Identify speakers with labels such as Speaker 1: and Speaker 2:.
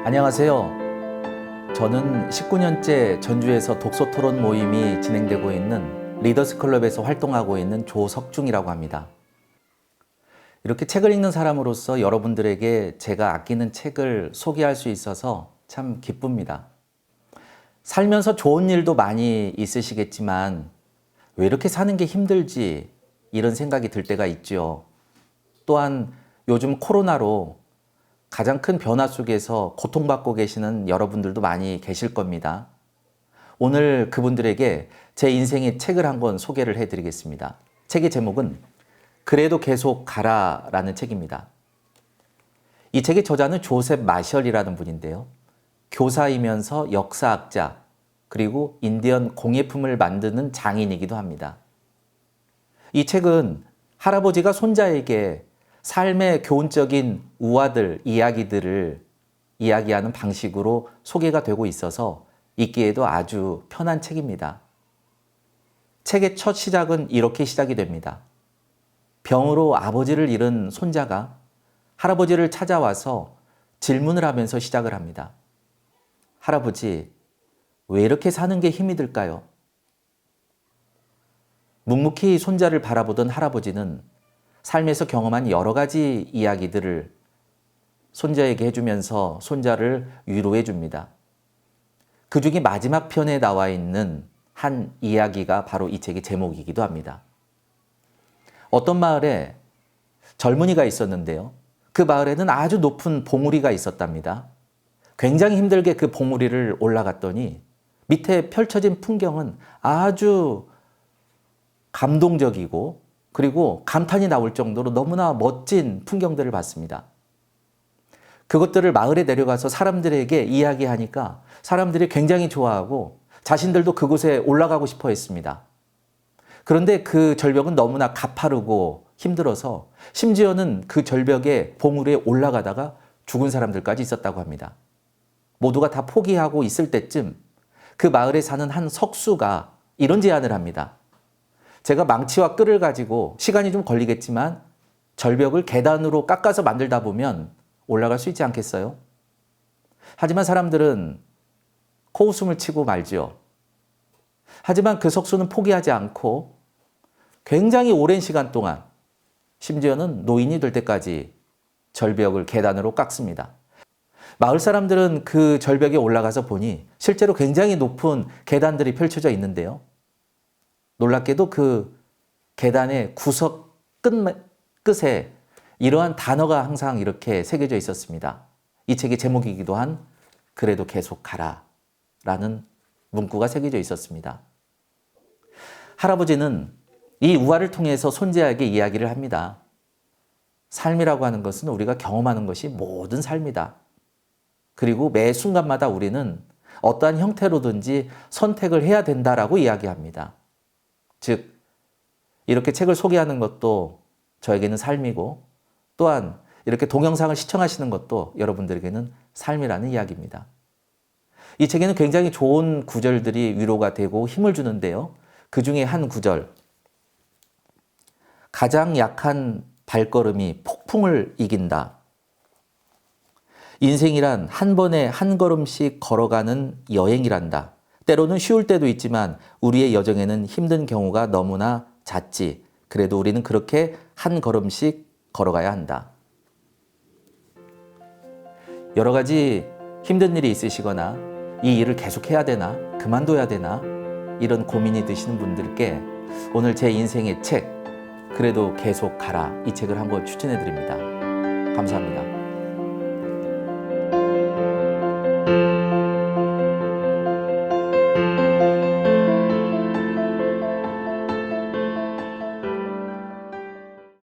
Speaker 1: 안녕하세요. 저는 19년째 전주에서 독서 토론 모임이 진행되고 있는 리더스 클럽에서 활동하고 있는 조석중이라고 합니다. 이렇게 책을 읽는 사람으로서 여러분들에게 제가 아끼는 책을 소개할 수 있어서 참 기쁩니다. 살면서 좋은 일도 많이 있으시겠지만 왜 이렇게 사는 게 힘들지 이런 생각이 들 때가 있죠. 또한 요즘 코로나로 가장 큰 변화 속에서 고통받고 계시는 여러분들도 많이 계실 겁니다. 오늘 그분들에게 제 인생의 책을 한 권 소개를 해드리겠습니다. 책의 제목은 그래도 계속 가라 라는 책입니다. 이 책의 저자는 조셉 마셜이라는 분인데요. 교사이면서 역사학자 그리고 인디언 공예품을 만드는 장인이기도 합니다. 이 책은 할아버지가 손자에게 삶의 교훈적인 우화들, 이야기들을 이야기하는 방식으로 소개가 되고 있어서 읽기에도 아주 편한 책입니다. 책의 첫 시작은 이렇게 시작이 됩니다. 병으로 아버지를 잃은 손자가 할아버지를 찾아와서 질문을 하면서 시작을 합니다. 할아버지, 왜 이렇게 사는 게 힘이 들까요? 묵묵히 손자를 바라보던 할아버지는 삶에서 경험한 여러 가지 이야기들을 손자에게 해주면서 손자를 위로해 줍니다. 그 중에 마지막 편에 나와 있는 한 이야기가 바로 이 책의 제목이기도 합니다. 어떤 마을에 젊은이가 있었는데요. 그 마을에는 아주 높은 봉우리가 있었답니다. 굉장히 힘들게 그 봉우리를 올라갔더니 밑에 펼쳐진 풍경은 아주 감동적이고 그리고 감탄이 나올 정도로 너무나 멋진 풍경들을 봤습니다. 그것들을 마을에 내려가서 사람들에게 이야기하니까 사람들이 굉장히 좋아하고 자신들도 그곳에 올라가고 싶어 했습니다. 그런데 그 절벽은 너무나 가파르고 힘들어서 심지어는 그 절벽에 봉우리에 올라가다가 죽은 사람들까지 있었다고 합니다. 모두가 다 포기하고 있을 때쯤 그 마을에 사는 한 석수가 이런 제안을 합니다. 제가 망치와 끌을 가지고 시간이 좀 걸리겠지만 절벽을 계단으로 깎아서 만들다 보면 올라갈 수 있지 않겠어요? 하지만 사람들은 코웃음을 치고 말지요. 하지만 그 석수는 포기하지 않고 굉장히 오랜 시간 동안 심지어는 노인이 될 때까지 절벽을 계단으로 깎습니다. 마을 사람들은 그 절벽에 올라가서 보니 실제로 굉장히 높은 계단들이 펼쳐져 있는데요. 놀랍게도 그 계단의 구석 끝에 이러한 단어가 항상 이렇게 새겨져 있었습니다. 이 책의 제목이기도 한 그래도 계속 가라 라는 문구가 새겨져 있었습니다. 할아버지는 이 우화를 통해서 손자에게 이야기를 합니다. 삶이라고 하는 것은 우리가 경험하는 것이 모든 삶이다. 그리고 매 순간마다 우리는 어떠한 형태로든지 선택을 해야 된다라고 이야기합니다. 즉, 이렇게 책을 소개하는 것도 저에게는 삶이고 또한 이렇게 동영상을 시청하시는 것도 여러분들에게는 삶이라는 이야기입니다. 이 책에는 굉장히 좋은 구절들이 위로가 되고 힘을 주는데요. 그 중에 한 구절. 가장 약한 발걸음이 폭풍을 이긴다. 인생이란 한 번에 한 걸음씩 걸어가는 여행이란다. 때로는 쉬울 때도 있지만 우리의 여정에는 힘든 경우가 너무나 잦지. 그래도 우리는 그렇게 한 걸음씩 걸어가야 한다. 여러 가지 힘든 일이 있으시거나 이 일을 계속해야 되나, 그만둬야 되나 이런 고민이 드시는 분들께 오늘 제 인생의 책, 그래도 계속 가라 이 책을 한번 추천해 드립니다. 감사합니다.